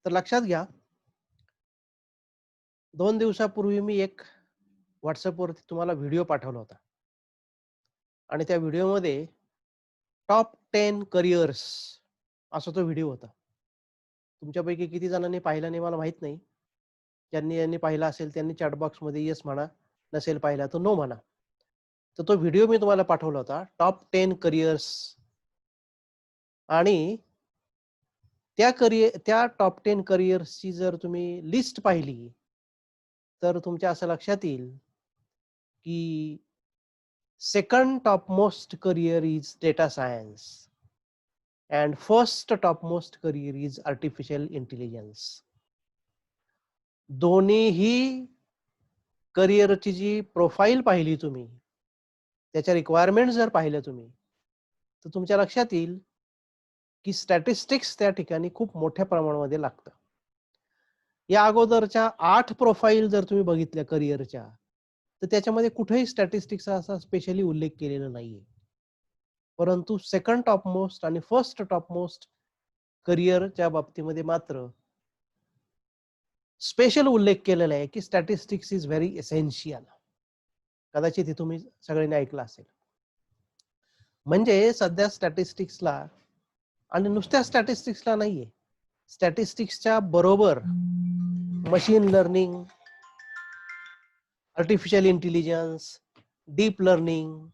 तर लक्षात घ्या, 2 दिवसापूर्वी मी एक WhatsAppवरती तुम्हाला व्हिडिओ पाठवला होता आणि त्या व्हिडिओमध्ये टॉप 10 करिअर्स असा तो व्हिडिओ होता. तुमच्यापैकी किती जणांनी पाहिला नाही मला माहीत नाही. ज्यांनी पाहिला असेल त्यांनी चॅट बॉक्समध्ये येस म्हणा, नसेल पाहिला तर नो म्हणा. तर तो व्हिडिओ मी तुम्हाला पाठवला होता टॉप 10 करिअर्स आणि त्या टॉप 10 करिअर्सची जर तुम्ही लिस्ट पाहिली, तर तुमच्या असं लक्षात येईल, की second top most career is data science and first top most career is artificial intelligence. दोन्हीही करिअरची जी प्रोफाईल पाहिली तुम्ही, त्याच्या रिक्वायरमेंट जर पाहिल्या तुम्ही, तर तुमच्या लक्षात येईल, की स्टॅटिस्टिक्स त्या ठिकाणी खूप मोठ्या प्रमाणामध्ये लागतं. या अगोदरच्या 8 प्रोफाईल जर तुम्ही बघितल्या करिअरच्या, तर त्याच्यामध्ये कुठेही स्टॅटिस्टिक्सचा असा स्पेशली उल्लेख केलेला नाहीये. परंतु सेकंड टॉप मोस्ट आणि फर्स्ट टॉप मोस्ट करिअरच्या बाबतीमध्ये मात्र स्पेशल उल्लेख केलेला आहे, की स्टॅटिस्टिक्स इज व्हेरी एसेन्शियल. कदाचित हे तुम्ही सगळ्यांनी ऐकलं असेल. म्हणजे सध्या स्टॅटिस्टिक्सला आणि नुसत्या स्टॅटिस्टिक्सला नाहीये, स्टॅटिस्टिक्सच्या बरोबर machine learning, artificial intelligence, deep learning,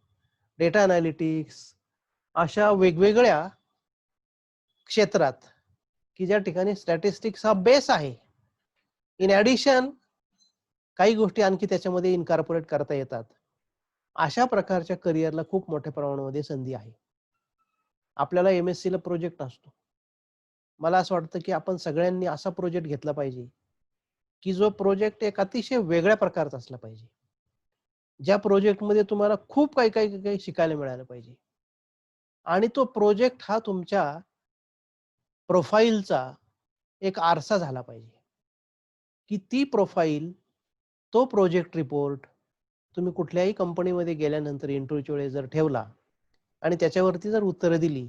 data analytics अशा वेगवेगळ्या क्षेत्रात, की ज्या ठिकाणी स्टॅटिस्टिक्स हा बेस आहे. इन ॲडिशन काही गोष्टी आणखी त्याच्यामध्ये इन्कॉर्पोरेट करता येतात. अशा प्रकारच्या करिअरला खूप मोठ्या प्रमाणामध्ये संधी आहे. आपल्याला MSc ला प्रोजेक्ट असतो. मला असं वाटतं, की आपण सगळ्यांनी असा प्रोजेक्ट घेतला पाहिजे, की जो प्रोजेक्ट एक अतिशय वेगळ्या प्रकारचा असला पाहिजे. ज्या प्रोजेक्टमध्ये तुम्हाला खूप काही शिकायला मिळालं पाहिजे. आणि तो प्रोजेक्ट हा तुमच्या प्रोफाईलचा एक आरसा झाला पाहिजे, की ती प्रोफाईल, तो प्रोजेक्ट रिपोर्ट तुम्ही कुठल्याही कंपनीमध्ये गेल्यानंतर इंटरव्ह्यूच्या वेळेस जर ठेवला आणि त्याच्यावरती जर उत्तरं दिली,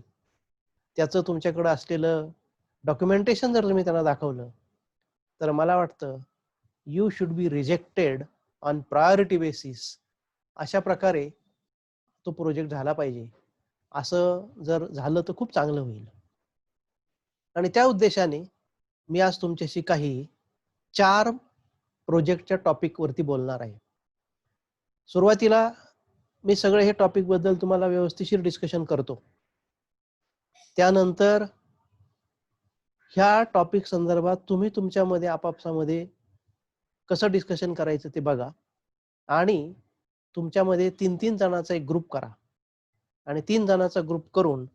त्याचं तुमच्याकडे असलेलं डॉक्युमेंटेशन जर तुम्ही त्यांना दाखवलं, तर मला वाटतं you should be rejected on priority basis. अशा प्रकारे तो प्रोजेक्ट झाला पाहिजे. असं जर झालं तर खूप चांगलं होईल. आणि त्या उद्देशाने मी आज तुमच्याशी काही 4 प्रोजेक्टच्या टॉपिकवरती बोलणार आहे. सुरुवातीला मी सगळे हे टॉपिकबद्दल तुम्हाला व्यवस्थिशीर डिस्कशन करतो. त्यानंतर ह्या टॉपिक संदर्भात तुम्ही तुमच्यामध्ये आपापसामध्ये कसं डिस्कशन करायचं ते बघा आणि तुमच्यामध्ये 3-3 जणांचा एक ग्रुप करा आणि 3 जणांचा ग्रुप करून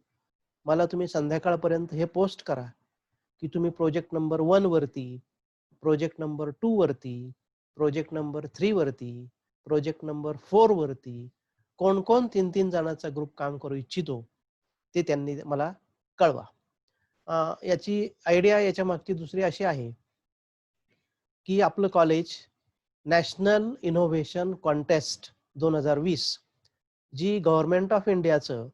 मला तुम्ही संध्याकाळपर्यंत हे पोस्ट करा, की तुम्ही प्रोजेक्ट नंबर 1 वरती, प्रोजेक्ट नंबर 2 वरती, प्रोजेक्ट नंबर 3 वरती, प्रोजेक्ट नंबर 4 वरती कोण-कोण 3-3 जणांचा ग्रुप काम करू इच्छितो, ते त्यांनी मला कळवा. याची आयडिया याच्या मागची दुसरी अशी आहे, की आपलं कॉलेज नॅशनल इनोव्हेशन कॉन्टेस्ट 2020 जी गव्हर्नमेंट ऑफ इंडियाचं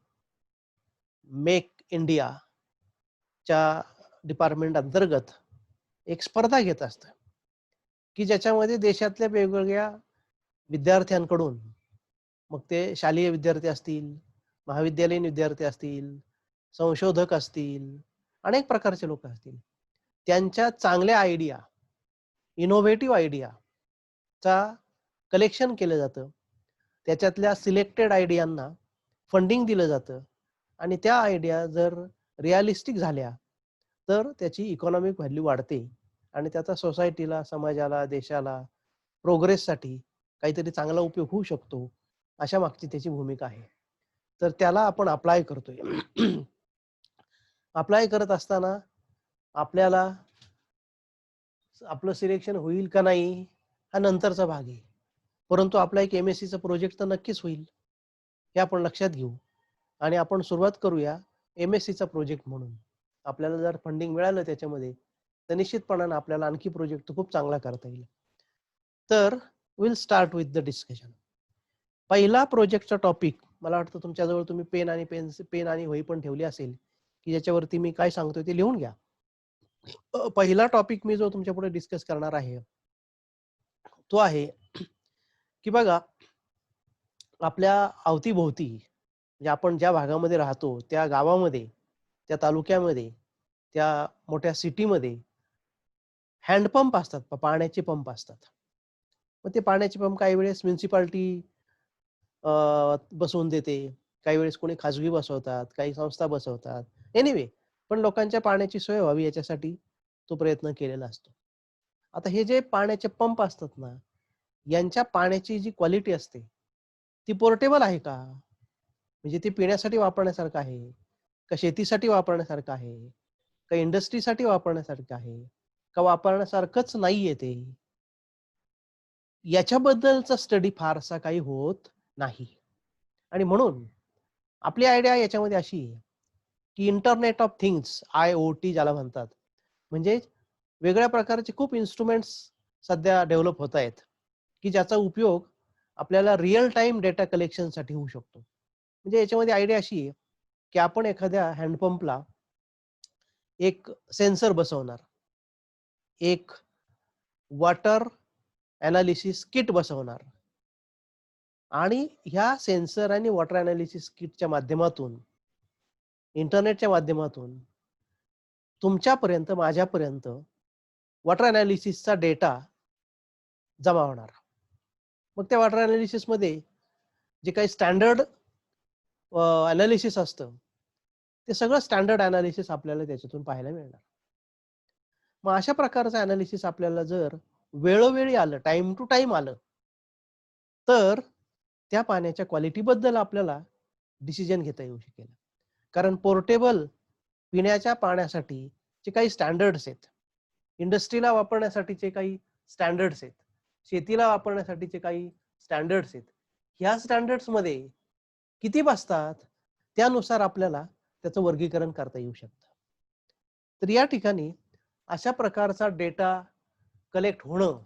मेक इंडियाच्या डिपार्टमेंट अंतर्गत एक स्पर्धा घेत असतं, की ज्याच्यामध्ये देशातल्या वेगवेगळ्या विद्यार्थ्यांकडून, मग ते शालेय विद्यार्थी असतील, महाविद्यालयीन विद्यार्थी असतील, संशोधक असतील, अनेक प्रकारचे लोक असतील, त्यांच्या चांगल्या आयडिया, इनोव्हेटिव्ह आयडियाचा कलेक्शन केलं जातं. त्याच्यातल्या सिलेक्टेड आयडियांना फंडिंग दिलं जातं आणि त्या आयडिया जर रिअलिस्टिक झाल्या, तर त्याची इकॉनॉमिक व्हॅल्यू वाढते आणि त्याचा सोसायटीला, समाजाला, देशाला, प्रोग्रेससाठी काहीतरी चांगला उपयोग होऊ शकतो. अशा मागची त्याची भूमिका आहे. तर त्याला आपण अप्लाय करतोय. अप्लाय करत असताना आपल्याला आपलं सिलेक्शन होईल का नाही हा नंतरचा भाग आहे. परंतु आपला एक MScचा प्रोजेक्ट तर नक्कीच होईल, हे आपण लक्षात घेऊ आणि आपण सुरुवात करूया MScचा प्रोजेक्ट म्हणून. आपल्याला जर फंडिंग मिळालं त्याच्यामध्ये, तर निश्चितपणाने आपल्याला आणखी प्रोजेक्ट खूप चांगला करता येईल. तर will start with the discussion. पहिला प्रोजेक्टचा टॉपिक, मला वाटतं तुमच्याजवळ तुम्ही पेन आणि वही पण ठेवली असेल, की ज्याच्यावरती मी काय सांगतोय ते लिहून घ्या. पहिला टॉपिक मी जो तुमच्या पुढे डिस्कस करणार आहे तो आहे की बघा, आपल्या अवतीभोवती म्हणजे आपण ज्या भागामध्ये राहतो त्या गावामध्ये, त्या तालुक्यामध्ये, त्या मोठ्या सिटीमध्ये हँडपंप असतात, पाण्याचे पंप असतात. मग ते पाण्याचे पंप काही वेळेस म्युन्सिपाल्टी बसवून देते, काही वेळेस कोणी खाजगी बसवतात, काही संस्था बसवतात. एनिवे, पण लोकांच्या पाण्याची सोय व्हावी याच्यासाठी तो प्रयत्न केलेला असतो. आता हे जे पाण्याचे पंप असतात ना, यांच्या पाण्याची जी क्वालिटी असते, ती पोर्टेबल आहे का? म्हणजे ते पिण्यासाठी वापरण्यासारखं आहे, का शेतीसाठी वापरण्यासारखं आहे, का इंडस्ट्रीसाठी वापरण्यासारखं आहे, का वापरण्यासारखंच नाहीये ते? याच्याबद्दलचा स्टडी फारसा काही होत नाही. आणि म्हणून आपली आयडिया याच्यामध्ये अशी आहे, की इंटरनेट ऑफ थिंग्स, IoT ज्याला म्हणतात. म्हणजे वेगळ्या प्रकारचे खूप इन्स्ट्रुमेंट्स सध्या डेव्हलप होत आहेत, की ज्याचा उपयोग आपल्याला रिअल टाईम डेटा कलेक्शनसाठी होऊ शकतो. म्हणजे याच्यामध्ये आयडिया अशी आहे, की आपण एखाद्या हँडपंपला एक सेन्सर बसवणार, एक वॉटर एनालिसिस किट बसवणार आणि ह्या सेन्सर आणि वॉटर एनालिसिस किटच्या माध्यमातून, इंटरनेटच्या माध्यमातून तुमच्यापर्यंत, माझ्यापर्यंत वॉटर एनालिसिसचा डेटा जमा होणार. मग त्या वॉटर एनालिसिसमध्ये जे काही स्टँडर्ड एनालिसिस असतं, ते सगळं स्टँडर्ड एनालिसिस आपल्याला त्याच्यातून पाहायला मिळणार. मग अशा प्रकारचं एनालिसिस आपल्याला जर वेळोवेळी आलं, टाइम टू टाइम आलं, तर त्या पाण्याच्या क्वालिटीबद्दल आपल्याला डिसिजन घेता येऊ शकेल. कारण पोर्टेबल पिण्याच्या पाण्यासाठी जे काही स्टँडर्ड्स आहेत, इंडस्ट्रीला वापरण्यासाठीचे काही स्टँडर्ड्स आहेत, शेतीला वापरण्यासाठीचे काही स्टँडर्ड्स आहेत. ह्या स्टँडर्ड्समध्ये किती बसतात, त्यानुसार आपल्याला त्याचं वर्गीकरण करता येऊ शकतं. तर या ठिकाणी अशा प्रकारचा डेटा कलेक्ट होणं,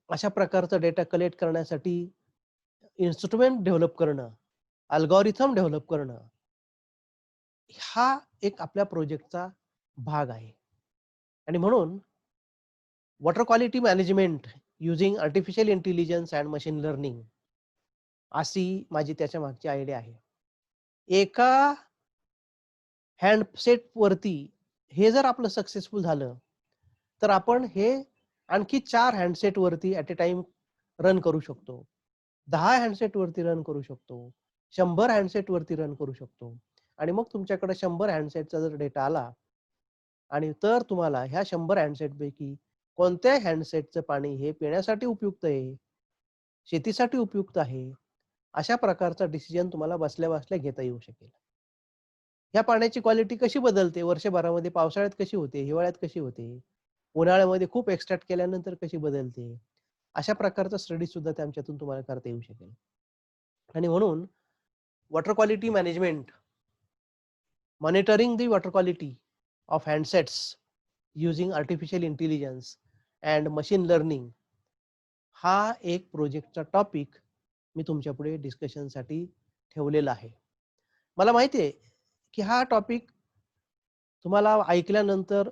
अशा प्रकारचा डेटा कलेक्ट करण्यासाठी इन्स्ट्रुमेंट डेव्हलप करणं, अल्गोरिथम डेव्हलप करणं, हा एक आपल्या प्रोजेक्टचा भाग आहे. आणि म्हणून water quality management using artificial intelligence and machine learning अशी माझी त्याच्या मागची आयडिया आहे. एका हँडसेट वरती हे जर आपलं सक्सेसफुल झालं, तर आपण हे आणखी 4 हँडसेट वरती ॲट अ टाइम रन करू शकतो. 10 हँडसेट वरती रन करू शकतो. 100 हँडसेट वरती रन करू शकतो. आणि मग तुमच्याकडे 100 हँडसेटचा जर डेटा आला आणि तर तुम्हाला ह्या 100 हँडसेटपैकी कोणत्या हँडसेटचं पाणी हे पिण्यासाठी उपयुक्त आहे, शेतीसाठी उपयुक्त आहे, अशा प्रकारचा डिसिजन तुम्हाला बसल्या-बसल्या घेता येऊ शकेल. ह्या पाण्याची क्वालिटी कशी बदलते वर्षभरामध्ये, पावसाळ्यात कशी होते, हिवाळ्यात कशी होते, उन्हाळ्यामध्ये खूप एक्स्ट्रॅक्ट केल्यानंतर कशी बदलते, अशा प्रकारचा स्टडी सुद्धा त्यांच्यातून तुम्हाला करता येऊ शकेल. आणि म्हणून water quality management, monitoring the water quality of handsets using artificial intelligence and machine learning हा एक प्रोजेक्टचा टॉपिक मी तुमच्या पुढे डिस्कशनसाठी ठेवलेला आहे. मला माहिती आहे, की हा टॉपिक तुम्हाला ऐकल्यानंतर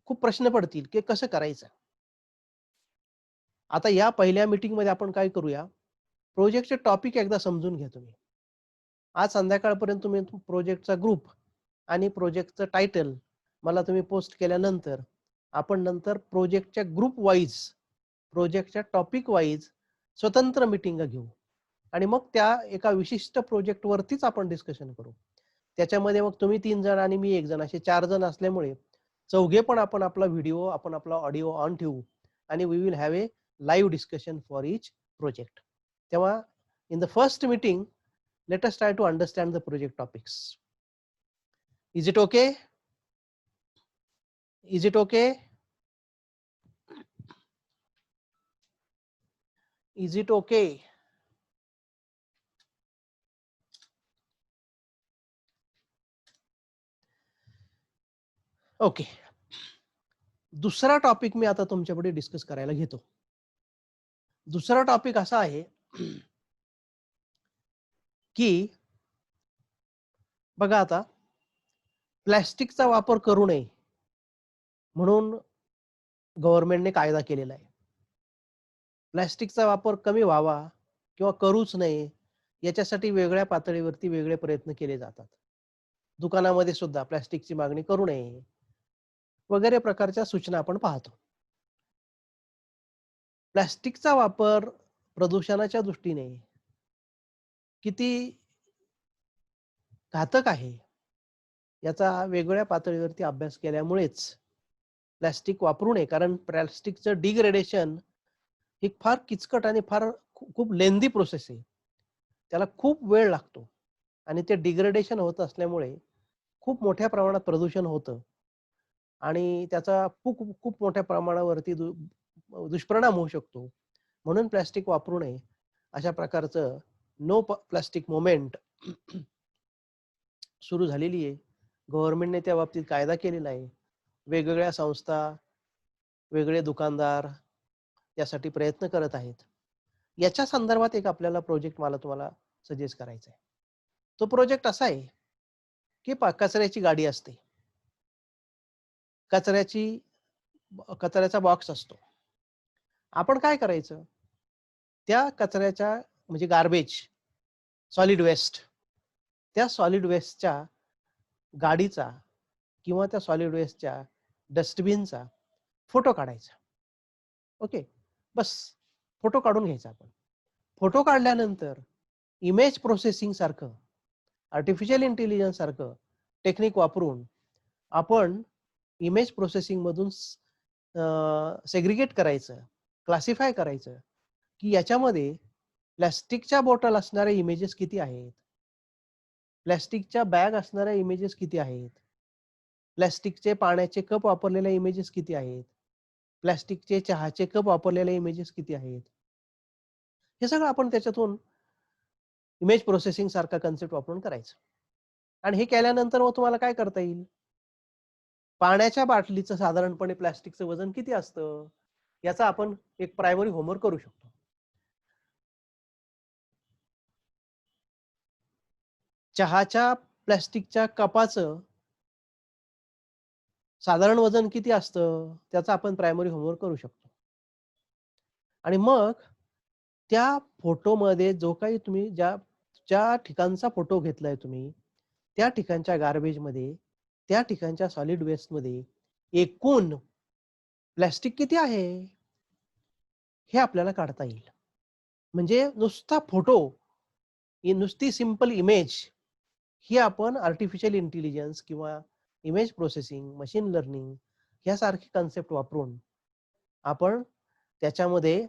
खूप प्रश्न पडतील, की कसं करायचं? आता या पहिल्या मीटिंगमध्ये आपण काय करूया, प्रोजेक्टचे टॉपिक एकदा समजून घ्या तुम्ही. आज संध्याकाळपर्यंत तुम्ही प्रोजेक्टचा ग्रुप आणि प्रोजेक्टचं टायटल मला तुम्ही पोस्ट केल्यानंतर, आपण नंतर प्रोजेक्टच्या ग्रुप वाईज, प्रोजेक्टच्या टॉपिक वाईज स्वतंत्र मीटिंग घेऊ आणि मग त्या एका विशिष्ट प्रोजेक्टवरतीच आपण डिस्कशन करू. त्याच्यामध्ये मग तुम्ही 3 जण आणि मी 1 जण असे 4 जण असल्यामुळे चौघे पण आपण आपला व्हिडिओ, आपण आपला ऑडिओ ऑन ठेवू आणि we will have a live discussion for each project. तेव्हा in the first meeting let us try to understand the project topics. Is it okay? Is it okay? Is it okay? Okay. दुसरा topic मी आता तुमच्यापुढे discuss करायला घेतो. दुसरा topic असा आहे की बघा आता प्लॅस्टिकचा वापर करू नये म्हणून गव्हर्नमेंटने कायदा केलेला आहे. प्लॅस्टिकचा वापर कमी व्हावा किंवा करूच नये याच्यासाठी वेगळ्या पातळीवरती वेगळे प्रयत्न केले जातात. दुकानामध्ये सुद्धा प्लॅस्टिकची मागणी करू नये वगैरे प्रकारच्या सूचना आपण पाहतो. प्लॅस्टिकचा वापर प्रदूषणाच्या दृष्टीने किती घातक आहे याचा वेगवेगळ्या पातळीवरती अभ्यास केल्यामुळेच प्लॅस्टिक वापरू नये, कारण प्लॅस्टिकचं डिग्रेडेशन ही फार किचकट आणि फार खूप लेंदी प्रोसेस आहे. त्याला खूप वेळ लागतो आणि ते डिग्रेडेशन होत असल्यामुळे खूप मोठ्या प्रमाणात प्रदूषण होतं आणि त्याचा खूप खूप मोठ्या प्रमाणावरती दुष्परिणाम होऊ शकतो. म्हणून प्लॅस्टिक वापरू नये अशा प्रकारचं नो प्लास्टिक मुव्हमेंट सुरू झालेली आहे. गव्हर्नमेंटने त्या बाबतीत कायदा केलेला आहे. वेगवेगळ्या संस्था, वेगळे दुकानदार यासाठी प्रयत्न करत आहेत. याच्या संदर्भात एक आपल्याला प्रोजेक्ट मला तुम्हाला सजेस्ट करायचा आहे. तो प्रोजेक्ट असा आहे की कचऱ्याची गाडी असते. कचऱ्याचा बॉक्स असतो. आपण काय करायचं? त्या कचऱ्याच्या म्हणजे गार्बेज, सॉलिड वेस्ट, त्या सॉलिड वेस्टच्या गाडीचा किंवा त्या सॉलिड वेस्टच्या डस्टबिनचा फोटो काढायचा. ओके, बस फोटो काढून घ्यायचा आपण. फोटो काढल्यानंतर इमेज प्रोसेसिंग सारखं, आर्टिफिशियल इंटेलिजन्स सारखं टेक्निक वापरून आपण इमेज प्रोसेसिंग मधून सेग्रिगेट करायचं, क्लासिफाय करायचं की याच्यामध्ये प्लॅस्टिकच्या बॉटल असणारे इमेजेस किती आहेत, प्लॅस्टिकच्या बॅग असणाऱ्या इमेजेस किती आहेत, प्लॅस्टिकचे पाण्याचे कप वापरलेले इमेजेस किती आहेत, प्लॅस्टिकचे चहाचे कप वापरलेले इमेजेस किती आहेत. हे सगळं आपण त्याच्यातून इमेज प्रोसेसिंग सारखा कन्सेप्ट वापरून करायचं. आणि हे केल्यानंतर मग तुम्हाला काय करता येईल? पाण्याच्या बाटलीचं साधारणपणे प्लॅस्टिकचं वजन किती असतं याचा आपण एक प्रायमरी होमवर्क करू शकतो. चहाच्या प्लॅस्टिकच्या कपाचं साधारण वजन किती असतं त्याचा आपण प्रायमरी होमवर्क करू शकतो. आणि मग त्या फोटोमध्ये जो काही तुम्ही ज्या ज्या ठिकाणचा फोटो घेतलाय तुम्ही, त्या ठिकाणच्या गार्बेजमध्ये, त्या ठिकाणच्या सॉलिड वेस्टमध्ये एकूण प्लॅस्टिक किती आहे हे आपल्याला काढता येईल. म्हणजे नुसता फोटो, ही नुसती सिंपल इमेज ही आपण आर्टिफिशियल इंटेलिजन्स किंवा इमेज प्रोसेसिंग, मशीन लर्निंग यासारखे कन्सेप्ट वापरून आपण त्याच्यामध्ये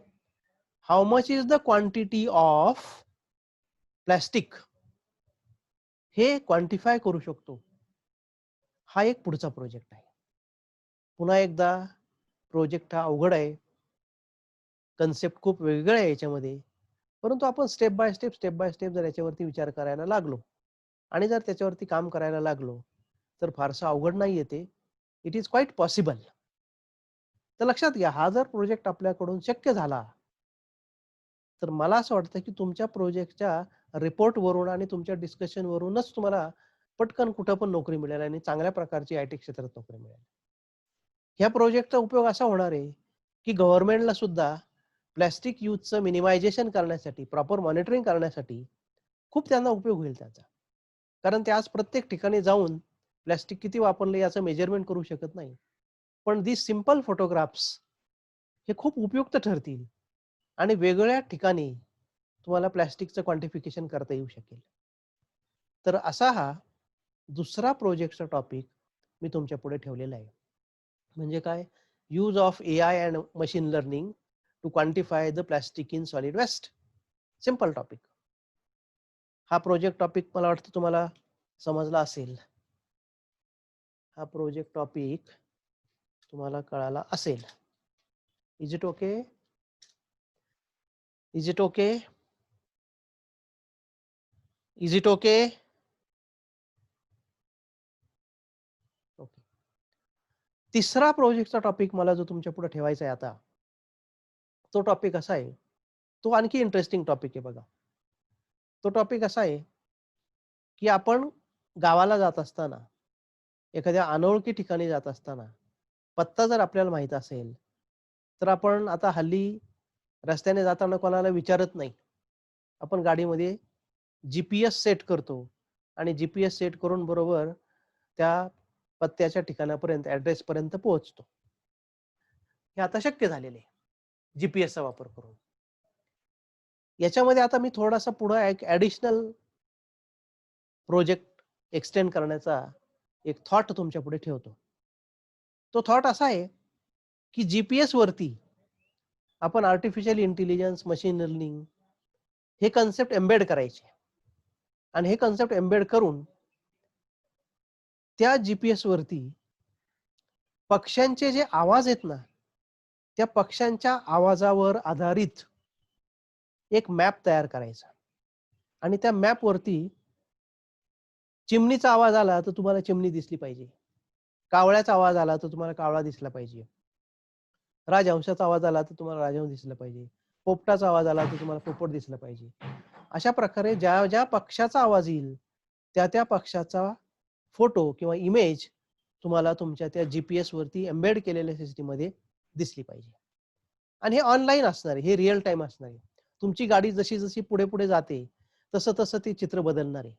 how much is the quantity of plastic हे क्वांटिफाय करू शकतो. हा एक पुढचा प्रोजेक्ट आहे. पुन्हा एकदा प्रोजेक्ट हा अवघड आहे, कन्सेप्ट खूप वेगळं आहे याच्यामध्ये, परंतु आपण स्टेप बाय स्टेप जर याच्यावरती विचार करायला लागलो आणि जर त्याच्यावरती काम करायला लागलो तर फारसं अवघड नाही येते. It is quite possible. तर लक्षात घ्या, हा जर प्रोजेक्ट आपल्याकडून शक्य झाला तर मला असं वाटतं की तुमच्या प्रोजेक्टच्या रिपोर्टवरून आणि तुमच्या डिस्कशनवरूनच तुम्हाला पटकन कुठं पण नोकरी मिळेल आणि चांगल्या प्रकारची आयटी क्षेत्रात नोकरी मिळेल. ह्या प्रोजेक्टचा उपयोग असा होणार आहे की गव्हर्नमेंटला सुद्धा प्लॅस्टिक यूजचं मिनिमायझेशन करण्यासाठी, प्रॉपर मॉनिटरिंग करण्यासाठी खूप त्यांना उपयोग होईल त्याचा. कारण ते आज प्रत्येक ठिकाणी जाऊन प्लॅस्टिक किती वापरले याचं मेजरमेंट करू शकत नाही. पण दिस सिंपल फोटोग्राफ्स हे खूप उपयुक्त ठरतील आणि वेगवेगळ्या ठिकाणी तुम्हाला प्लॅस्टिकचं क्वांटिफिकेशन करता येऊ शकेल. तर असा हा दुसरा प्रोजेक्टचा टॉपिक मी तुमच्या पुढे ठेवलेला आहे. म्हणजे काय? Use of AI and machine learning to quantify the plastic in solid waste. Simple topic. हा प्रोजेक्ट टॉपिक मला वाटतं तुम्हाला समजला असेल. हा प्रोजेक्ट टॉपिक तुम्हाला कळाला असेल. Is it okay? Is it okay? Is it okay? Okay. तिसरा प्रोजेक्टचा टॉपिक मला जो तुमच्या पुढे ठेवायचा आहे आता, तो टॉपिक असा आहे, तो आणखी इंटरेस्टिंग टॉपिक आहे बघा. तो टॉपिक असा आहे की आपण गावाला जात असताना एखाद्या अनोळखी ठिकाणी जात असताना पत्ता जर आपल्याला माहित असेल, तर आपण आता हल्ली रस्त्याने जाताना कोणाला विचारत नाही. आपण गाडीमध्ये जी-पी-एस सेट करतो आणि जी-पी-एस सेट करून बरोबर त्या पत्त्याच्या ठिकाणापर्यंत, ॲड्रेसपर्यंत पोहोचतो. हे आता शक्य झालेलं आहे, जी-पी-एसचा वापर करून. याच्यामध्ये आता मी थोडासा पुढं एक ॲडिशनल प्रोजेक्ट एक्सटेंड करण्याचा एक थॉट तुमच्यापुढे ठेवतो. तो थॉट असा आहे, की जी-पी-एस वरती आपण आर्टिफिशियल इंटेलिजन्स, मशीन लर्निंग हे कन्सेप्ट एम्बेड करायचे आणि हे कन्सेप्ट एम्बेड करून त्या जी-पी-एस वरती पक्ष्यांचे जे आवाज आहेत ना, त्या पक्ष्यांच्या आवाजावर आधारित एक मॅप तयार करायचा आणि त्या मॅपवरती चिमणीचा आवाज आला तर तुम्हाला चिमणी दिसली पाहिजे. कावळ्याचा आवाज आला तर तुम्हाला कावळा दिसला पाहिजे. राजहंसाचा आवाज आला तर तुम्हाला राजहंस दिसला पाहिजे. पोपटाचा आवाज आला तर तुम्हाला पोपट दिसला पाहिजे. अशा प्रकारे ज्या ज्या पक्षाचा आवाज येईल, त्या त्या पक्षाचा फोटो किंवा इमेज तुम्हाला तुमच्या त्या जी-पी-एस वरती एम्बेड केलेल्या सिस्टममध्ये दिसली पाहिजे. आणि हे ऑनलाईन असणार आहे, हे रिअल टाईम असणार आहे. तुमची गाडी जशी-जशी पुढे-पुढे जाते, तसं-तसं ते चित्र बदलणार आहे.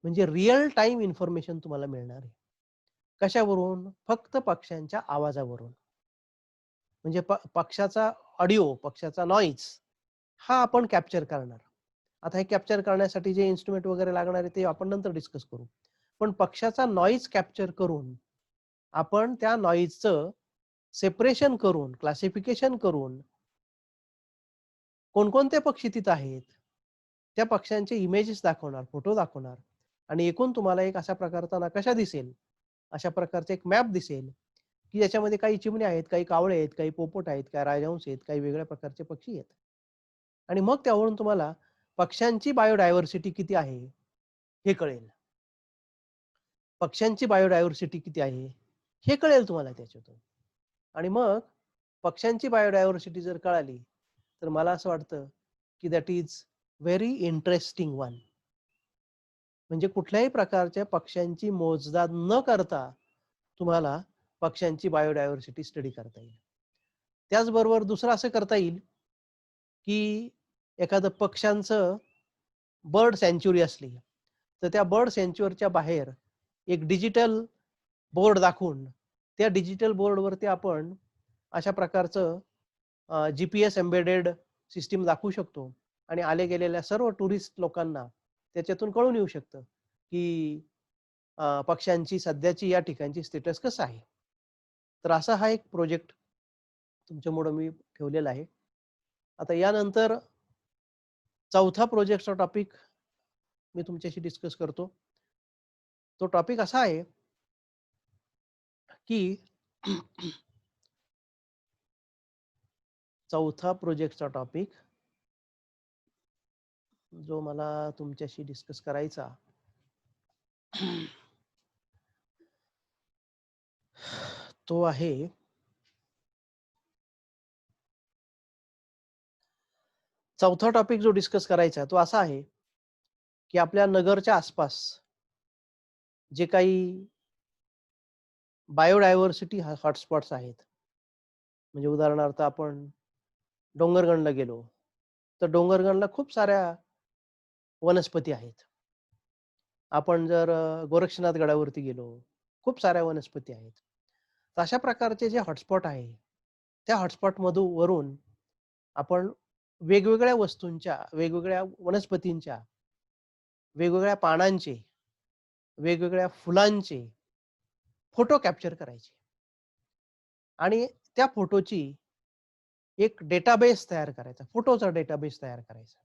म्हणजे रिअल टाईम इन्फॉर्मेशन तुम्हाला मिळणार आहे. कशावरून? फक्त पक्ष्यांच्या आवाजावरून. म्हणजे पक्षाचा ऑडिओ, पक्षाचा नॉईज हा आपण कॅप्चर करणार. आता हे कॅप्चर करण्यासाठी जे इन्स्ट्रुमेंट वगैरे लागणार आहे ते आपण नंतर डिस्कस करू. पण पक्षाचा नॉईज कॅप्चर करून आपण त्या नॉईजचं सेपरेशन करून, क्लासिफिकेशन करून कोणकोणते पक्षी तिथं आहेत, त्या पक्ष्यांचे इमेजेस दाखवणार, फोटो दाखवणार आणि एकूण तुम्हाला एक अशा प्रकारचा नकाशा दिसेल. अशा प्रकारचा एक मॅप दिसेल, की याच्यामध्ये काही चिमण्या आहेत, काही कावळे आहेत, काही पोपट आहेत, काही राजहंस आहेत, काही वेगळ्या प्रकारचे पक्षी आहेत. आणि मग त्यावरून तुम्हाला पक्ष्यांची बायोडायव्हर्सिटी किती आहे, हे कळेल. पक्ष्यांची बायोडायव्हर्सिटी किती आहे, हे कळेल तुम्हाला त्याच्यातून. आणि मग पक्ष्यांची बायोडायव्हर्सिटी जर कळाली, तर मला असं वाटतं, की that is very interesting one. म्हणजे कुठल्याही प्रकारच्या पक्ष्यांची मोजदाद न करता तुम्हाला पक्ष्यांची बायोडायव्हर्सिटी स्टडी करता येईल. त्याचबरोबर दुसरं असं करता येईल, की एखादं पक्ष्यांचं बर्ड सँच्युरी असली, तर त्या बर्ड सँच्युरीच्या बाहेर एक डिजिटल बोर्ड दाखवून, त्या डिजिटल बोर्डवरती आपण अशा प्रकारचं जी-पी-एस एम्बेडेड सिस्टम दाखवू शकतो आणि आले गेलेल्या सर्व टुरिस्ट लोकांना त्याच्यातून कळून येऊ शकतं, की पक्ष्यांची सध्याची या ठिकाणची स्टेटस कसं आहे. तर असा हा एक प्रोजेक्ट तुमच्यामुळं मी ठेवलेला आहे. आता यानंतर चौथा प्रोजेक्टचा टॉपिक मी तुमच्याशी डिस्कस करतो. तो टॉपिक असा आहे, की चौथा प्रोजेक्टचा टॉपिक जो मला तुमच्याशी डिस्कस करायचा तो आहे चौथा टॉपिक जो डिस्कस करायचा तो असा आहे, की आपल्या नगरच्या आसपास जे काही बायोडायव्हर्सिटी हॉटस्पॉट्स आहेत. म्हणजे उदाहरणार्थ आपण डोंगरगणला गेलो, तर डोंगरगणला खूप साऱ्या वनस्पती आहेत. आपण जर गोरक्षनाथ गडावरती गेलो, खूप साऱ्या वनस्पती आहेत. तर अशा प्रकारचे जे हॉटस्पॉट आहे, त्या वरून आपण वेगवेगळ्या वस्तूंच्या, वेगवेगळ्या वनस्पतींच्या, वेगवेगळ्या पानांचे, वेगवेगळ्या फुलांचे फोटो कॅप्चर करायचे आणि त्या फोटोची एक डेटाबेस तयार करायचा, फोटोचा डेटाबेस तयार करायचा.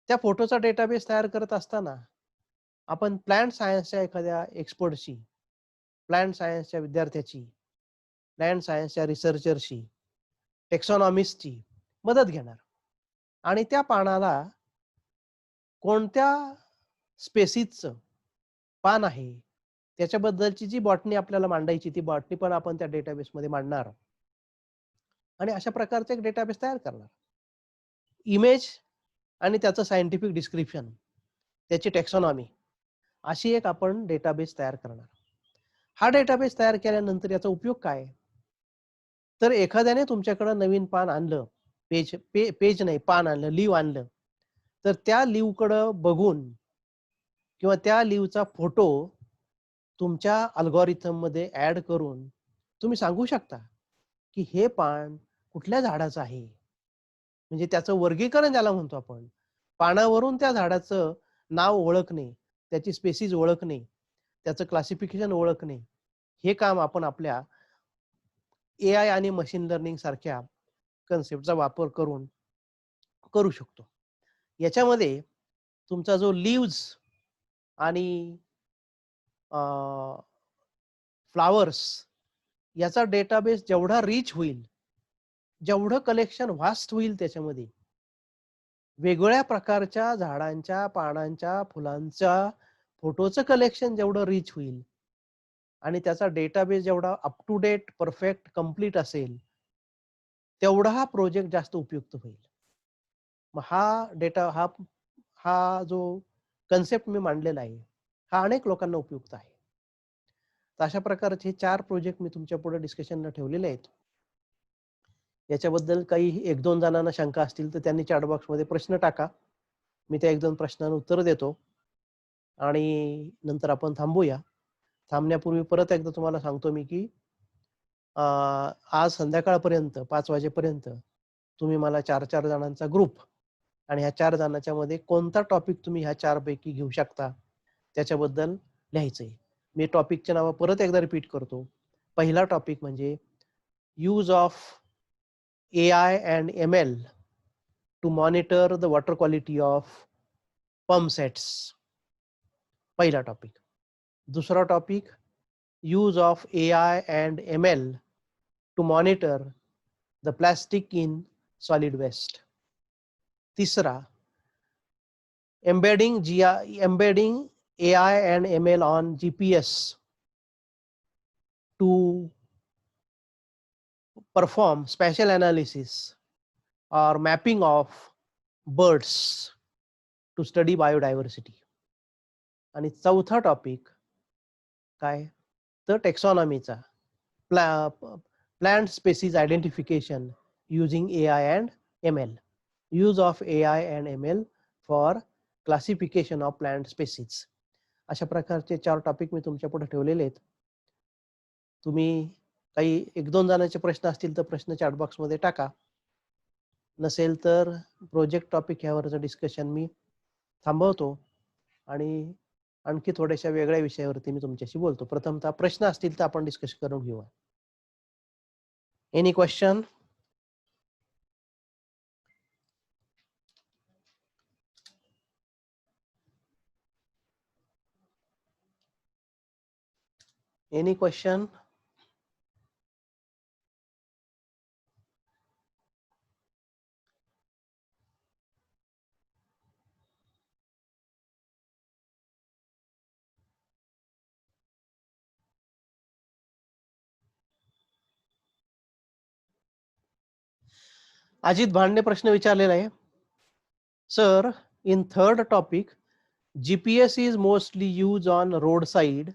त्या फोटोचा डेटाबेस तयार करत असताना आपण प्लांट सायन्सच्या एखाद्या एक्सपर्टशी, प्लांट सायन्सच्या विद्यार्थ्याची, प्लांट सायन्सच्या रिसर्चरशी, टेक्सॉनॉमिस्टची मदत घेणार आणि त्या पानाला कोणत्या स्पेसिसचं पान आहे, त्याच्याबद्दलची जी बॉटनी आपल्याला मांडायची, ती बॉटनी पण आपण त्या डेटाबेसमध्ये मांडणार आणि अशा प्रकारचा एक डेटाबेस तयार करणार. इमेज आणि त्याचं सायंटिफिक डिस्क्रिप्शन, त्याची टेक्सॉनॉमी अशी एक आपण डेटाबेस तयार करणार. हा डेटाबेस तयार केल्यानंतर याचा उपयोग काय आहे? तर एखाद्याने तुमच्याकडे नवीन पान आणलं, पेज नाही पान आणलं, लीव्ह आणलं, तर त्या लीव्हकडं बघून किंवा त्या लीव्हचा फोटो तुमच्या अल्गोरिथममध्ये ॲड करून तुम्ही सांगू शकता, की हे पान कुठल्या झाडाचं आहे. म्हणजे त्याचं वर्गीकरण ज्याला म्हणतो आपण. पानावरून त्या झाडाचं नाव ओळखणे, त्याची स्पेसीज ओळखणे, त्याचं क्लासिफिकेशन ओळखणे, हे काम आपण आपल्या एआय आणि मशीन लर्निंग सारख्या कन्सेप्टचा वापर करून करू शकतो. याच्यामध्ये तुमचा जो लीव्हज आणि फ्लॉवर्स याचा डेटाबेस जेवढा रिच होईल, जेवढं कलेक्शन व्हास्ट होईल त्याच्यामध्ये, वेगवेगळ्या प्रकारच्या झाडांच्या, पानांच्या, फुलांच्या फोटोचं कलेक्शन जेवढं रिच होईल आणि त्याचा डेटाबेस जेवढा up to date, perfect, complete असेल, तेवढा हा प्रोजेक्ट जास्त उपयुक्त होईल. मग हा हा जो कन्सेप्ट मी मांडलेला आहे, हा अनेक लोकांना उपयुक्त आहे. तर अशा प्रकारचे 4 प्रोजेक्ट मी तुमच्या पुढे डिस्कशनला ठेवलेले आहेत. याच्याबद्दल काही 1-2 जणांना शंका असतील तर त्यांनी चॅट बॉक्समध्ये प्रश्न टाका. मी त्या 1-2 प्रश्नांना उत्तर देतो आणि नंतर आपण थांबूया. थांबण्यापूर्वी परत एकदा तुम्हाला सांगतो मी, की आज संध्याकाळपर्यंत 5 वाजेपर्यंत तुम्ही मला 4-4 जणांचा ग्रुप आणि ह्या 4 जणांच्या मध्ये कोणता टॉपिक तुम्ही ह्या 4 पैकी घेऊ शकता, त्याच्याबद्दल लिहायचंय. मी टॉपिकची नावं परत एकदा रिपीट करतो. पहिला टॉपिक म्हणजे use of AI and ML to monitor the water quality of pump sets. पहिला टॉपिक. दुसरा topic use of AI and ML to monitor the plastic in solid waste. तिसरा, embedding AI and ML on GPS to perform spatial analysis or mapping of birds to study biodiversity. आणि चौथा topic काय, तर टेक्सॉनॉमीचा, plant species identification using AI and ML. Use of AI and ML for classification of plant species. अशा प्रकारचे 4 topic मी तुमच्या पुढे ठेवलेले आहेत. तुम्ही काही 1-2 जणांचे प्रश्न असतील तर प्रश्न चॅट बॉक्समध्ये टाका. नसेल तर प्रोजेक्ट टॉपिक ह्यावरचं डिस्कशन मी थांबवतो आणि आणखी थोड्याशा वेगळ्या विषयावरती मी तुमच्याशी बोलतो. प्रथमतः प्रश्न असतील तर आपण डिस्कस करून घेऊया. Any question? Any question? Ajit भांडने प्रश्न विचारलेला आहे. Sir, in third topic, GPS is mostly used on roadside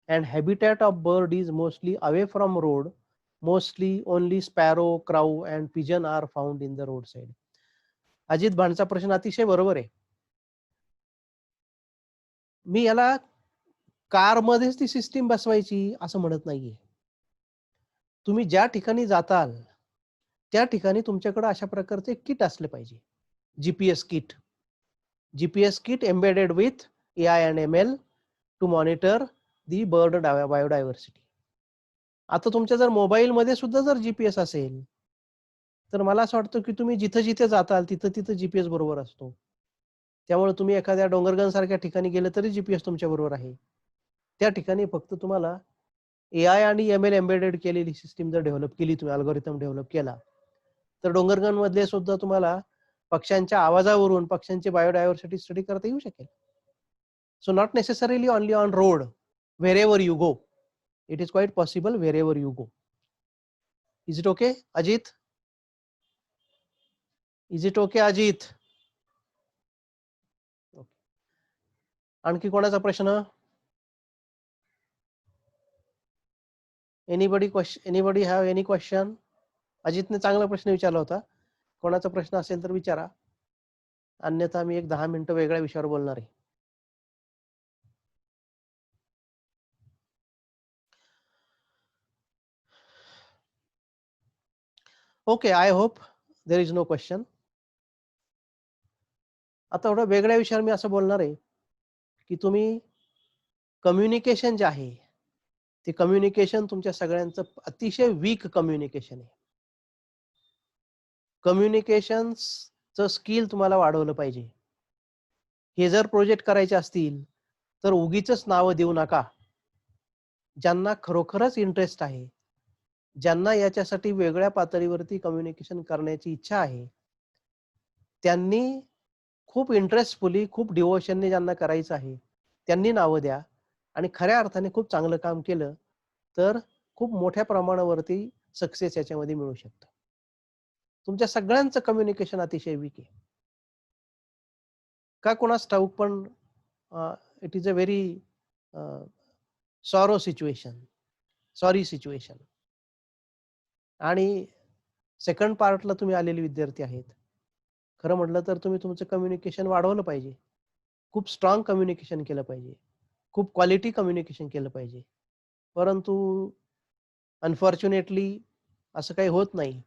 and habitat of bird is mostly away from road. Mostly only sparrow, crow and pigeon are found in the roadside. Ajit भांडचा प्रश्न अतिशय बरोबर आहे. मी याला कारमध्येच ती सिस्टीम बसवायची असं म्हणत नाहीये. तुम्ही ज्या ठिकाणी जाताल त्या ठिकाणी तुमच्याकडे अशा प्रकारचे किट असले पाहिजे. GPS kit. GPS kit embedded with AI and ML to monitor the bird biodiversity. आता तुमच्या जर मोबाईलमध्ये सुद्धा जर GPS असेल तर मला असं वाटतं की तुम्ही जिथे जिथे जाताल तिथं GPS बरोबर असतो. त्यामुळे तुम्ही एखाद्या डोंगरगण सारख्या ठिकाणी गेले तरी GPS तुमच्या बरोबर आहे. त्या ठिकाणी फक्त तुम्हाला AI आणि ML एम्बेडेड केलेली सिस्टीम जर डेव्हलप केली, तुम्ही अल्गोरिथम डेव्हलप केला, तर डोंगरगण मधले सुद्धा तुम्हाला पक्ष्यांच्या आवाजावरून पक्ष्यांची बायोडायव्हर्सिटी स्टडी करता येऊ शकेल. So not necessarily only on road, wherever you go. It is quite possible wherever you go. Is it okay, Ajit? Is it okay, Ajit? Okay. आणखी कोणाचा प्रश्न? Anybody have any question? अजितने चांगला प्रश्न विचारला होता. कोणाचा प्रश्न असेल तर विचारा. अन्यथा मी एक 10 मिनिटं वेगळ्या विषयावर बोलणार आहे. Okay, I hope there is no question. आता एवढं वेगळ्या विषयावर मी असं बोलणार आहे की तुम्ही कम्युनिकेशन जे आहे ते कम्युनिकेशन तुमच्या सगळ्यांचं अतिशय वीक कम्युनिकेशन आहे. कम्युनिकेशनचं स्किल तुम्हाला वाढवलं पाहिजे. हे जर प्रोजेक्ट करायचे असतील तर उगीचच नावं देऊ नका. ज्यांना खरोखरच इंटरेस्ट आहे, ज्यांना याच्यासाठी वेगळ्या पातळीवरती कम्युनिकेशन करण्याची इच्छा आहे, त्यांनी खूप इंटरेस्टफुली, खूप डिवोशनने ज्यांना करायचं आहे, त्यांनी नावं द्या आणि खऱ्या अर्थाने खूप चांगलं काम केलं तर खूप मोठ्या प्रमाणावरती सक्सेस याच्यामध्ये मिळू शकतं. तुमच्या सगळ्यांचं कम्युनिकेशन अतिशय वीक आहे. का कोणास ठाऊक, पण it is a very sorry situation. आणि सेकंड पार्टला तुम्ही आलेले विद्यार्थी आहेत. खरं म्हटलं तर तुम्ही तुमचं कम्युनिकेशन वाढवलं पाहिजे. खूप स्ट्रॉंग कम्युनिकेशन केलं पाहिजे. खूप क्वालिटी कम्युनिकेशन केलं पाहिजे. परंतु अनफॉर्च्युनेटली असं काही होत नाही.